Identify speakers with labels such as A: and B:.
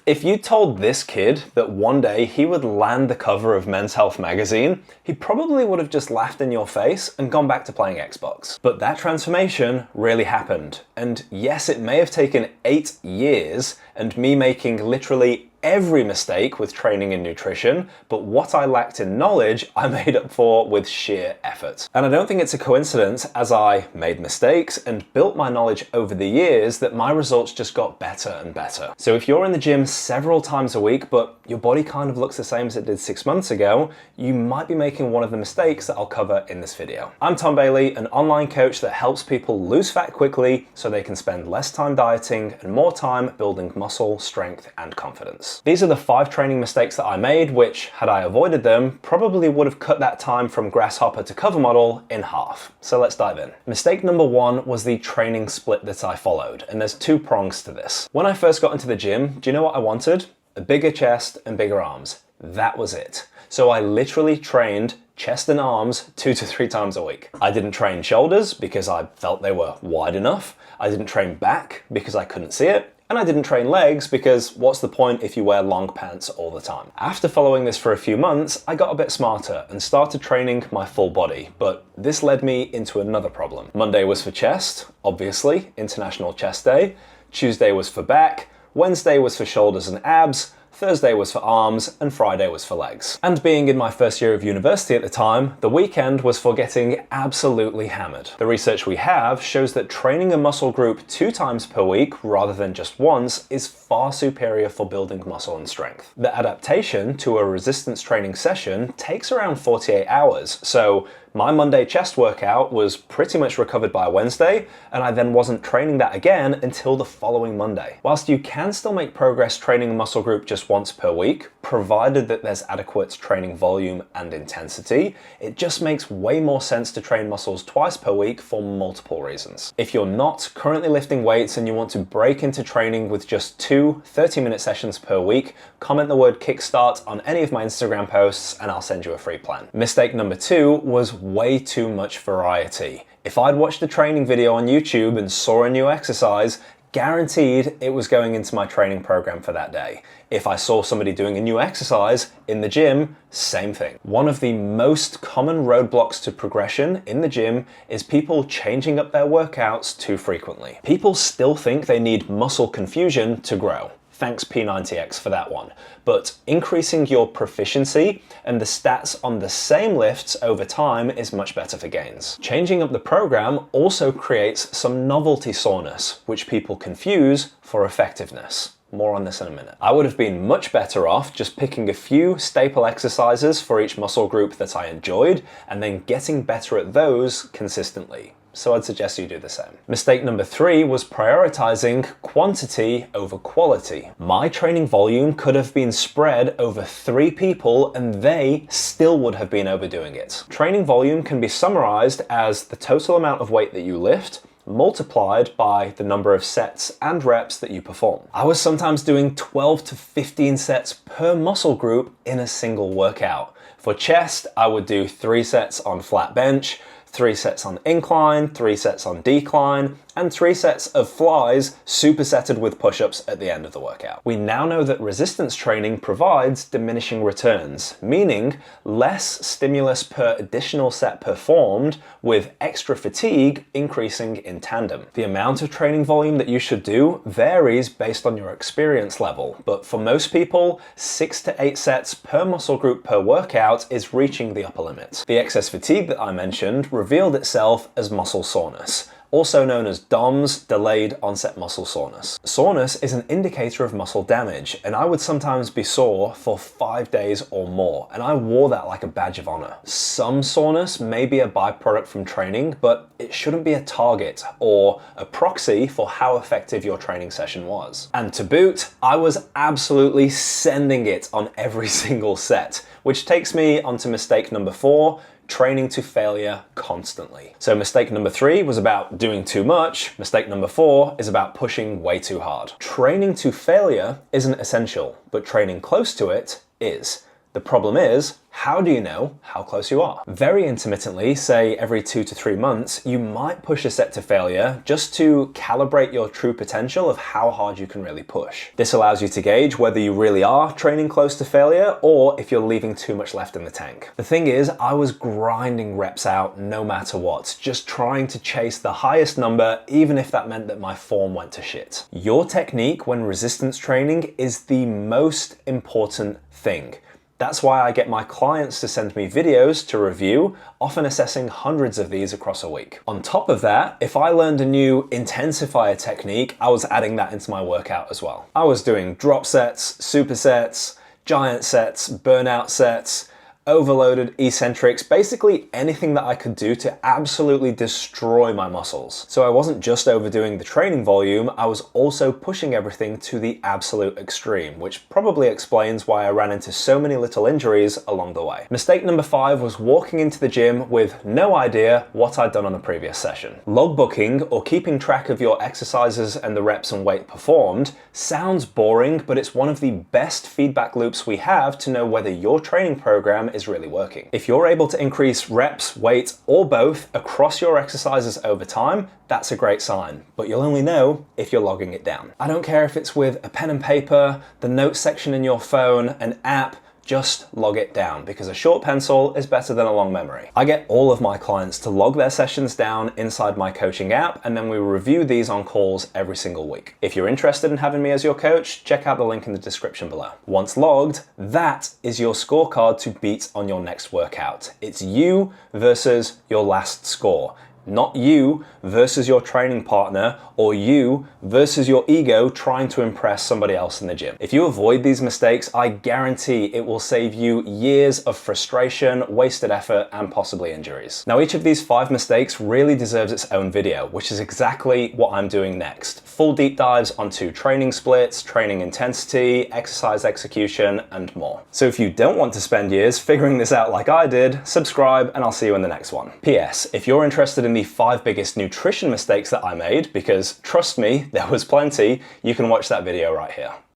A: If you told this kid that one day he would land the cover of Men's Health magazine, he probably would have just laughed in your face and gone back to playing Xbox. But that transformation really happened. And yes, it may have taken 8 years and me making literally every mistake with training and nutrition, but what I lacked in knowledge, I made up for with sheer effort. And I don't think it's a coincidence, as I made mistakes and built my knowledge over the years, that my results just got better and better. So if you're in the gym several times a week, but your body kind of looks the same as it did 6 months ago, you might be making one of the mistakes that I'll cover in this video. I'm Tom Bailey, an online coach that helps people lose fat quickly so they can spend less time dieting and more time building muscle, strength, and confidence. These are the 5 training mistakes that I made, which, had I avoided them, probably would have cut that time from grasshopper to cover model in half. So let's dive in. Mistake number 1 was the training split that I followed, and there's 2 prongs to this. When I first got into the gym, do you know what I wanted? A bigger chest and bigger arms. That was it. So I literally trained chest and arms 2 to 3 times a week. I didn't train shoulders because I felt they were wide enough. I didn't train back because I couldn't see it. And I didn't train legs because what's the point if you wear long pants all the time? After following this for a few months, I got a bit smarter and started training my full body, but this led me into another problem. Monday was for chest, obviously, International Chest Day. Tuesday was for back, Wednesday was for shoulders and abs, Thursday was for arms, and Friday was for legs. And being in my first year of university at the time, the weekend was for getting absolutely hammered. The research we have shows that training a muscle group 2 times per week rather than just once is far superior for building muscle and strength. The adaptation to a resistance training session takes around 48 hours, so my Monday chest workout was pretty much recovered by Wednesday, and I then wasn't training that again until the following Monday. Whilst you can still make progress training a muscle group just once per week, provided that there's adequate training volume and intensity, it just makes way more sense to train muscles twice per week for multiple reasons. If you're not currently lifting weights and you want to break into training with just 2 30-minute sessions per week, comment the word kickstart on any of my Instagram posts and I'll send you a free plan. Mistake number 2 was way too much variety. If I'd watched a training video on YouTube and saw a new exercise, guaranteed it was going into my training program for that day. If I saw somebody doing a new exercise in the gym, same thing. One of the most common roadblocks to progression in the gym is people changing up their workouts too frequently. People still think they need muscle confusion to grow. Thanks P90X for that one. But increasing your proficiency and the stats on the same lifts over time is much better for gains. Changing up the program also creates some novelty soreness, which people confuse for effectiveness. More on this in a minute. I would have been much better off just picking a few staple exercises for each muscle group that I enjoyed and then getting better at those consistently. So I'd suggest you do the same. Mistake number 3 was prioritizing quantity over quality. My training volume could have been spread over 3 people and they still would have been overdoing it. Training volume can be summarized as the total amount of weight that you lift multiplied by the number of sets and reps that you perform. I was sometimes doing 12 to 15 sets per muscle group in a single workout. For chest, I would do 3 sets on flat bench, 3 sets on incline, 3 sets on decline, and 3 sets of flies supersetted with push-ups at the end of the workout. We now know that resistance training provides diminishing returns, meaning less stimulus per additional set performed, with extra fatigue increasing in tandem. The amount of training volume that you should do varies based on your experience level, but for most people, 6 to 8 sets per muscle group per workout is reaching the upper limit. The excess fatigue that I mentioned revealed itself as muscle soreness, also known as DOMS, delayed onset muscle soreness. Soreness is an indicator of muscle damage, and I would sometimes be sore for 5 days or more, and I wore that like a badge of honor. Some soreness may be a byproduct from training, but it shouldn't be a target or a proxy for how effective your training session was. And to boot, I was absolutely sending it on every single set, which takes me onto mistake number 4, training to failure constantly. So mistake number 3 was about doing too much. Mistake number 4 is about pushing way too hard. Training to failure isn't essential, but training close to it is. The The problem is, how do you know how close you are? Very intermittently, say every 2 to 3 months, you might push a set to failure just to calibrate your true potential of how hard you can really push. This allows you to gauge whether you really are training close to failure or if you're leaving too much left in the tank. The thing is, I was grinding reps out no matter what, just trying to chase the highest number, even if that meant that my form went to shit. Your technique when resistance training is the most important thing. That's why I get my clients to send me videos to review, often assessing hundreds of these across a week. On top of that, if I learned a new intensifier technique, I was adding that into my workout as well. I was doing drop sets, supersets, giant sets, burnout sets, overloaded eccentrics, basically anything that I could do to absolutely destroy my muscles. So I wasn't just overdoing the training volume, I was also pushing everything to the absolute extreme, which probably explains why I ran into so many little injuries along the way. Mistake number 5 was walking into the gym with no idea what I'd done on the previous session. Logbooking, or keeping track of your exercises and the reps and weight performed, sounds boring, but it's one of the best feedback loops we have to know whether your training program is really working. If you're able to increase reps, weight, or both across your exercises over time, that's a great sign, but you'll only know if you're logging it down. I don't care if it's with a pen and paper, the notes section in your phone, an app, just log it down, because a short pencil is better than a long memory. I get all of my clients to log their sessions down inside my coaching app, and then we review these on calls every single week. If you're interested in having me as your coach, check out the link in the description below. Once logged, that is your scorecard to beat on your next workout. It's you versus your last score. Not you versus your training partner, or you versus your ego trying to impress somebody else in the gym. If you avoid these mistakes, I guarantee it will save you years of frustration, wasted effort, and possibly injuries. Now, each of these 5 mistakes really deserves its own video, which is exactly what I'm doing next. Full deep dives onto training splits, training intensity, exercise execution, and more. So if you don't want to spend years figuring this out like I did, subscribe and I'll see you in the next one. P.S. If you're interested in the 5 biggest nutrition mistakes that I made, because trust me, there was plenty, you can watch that video right here.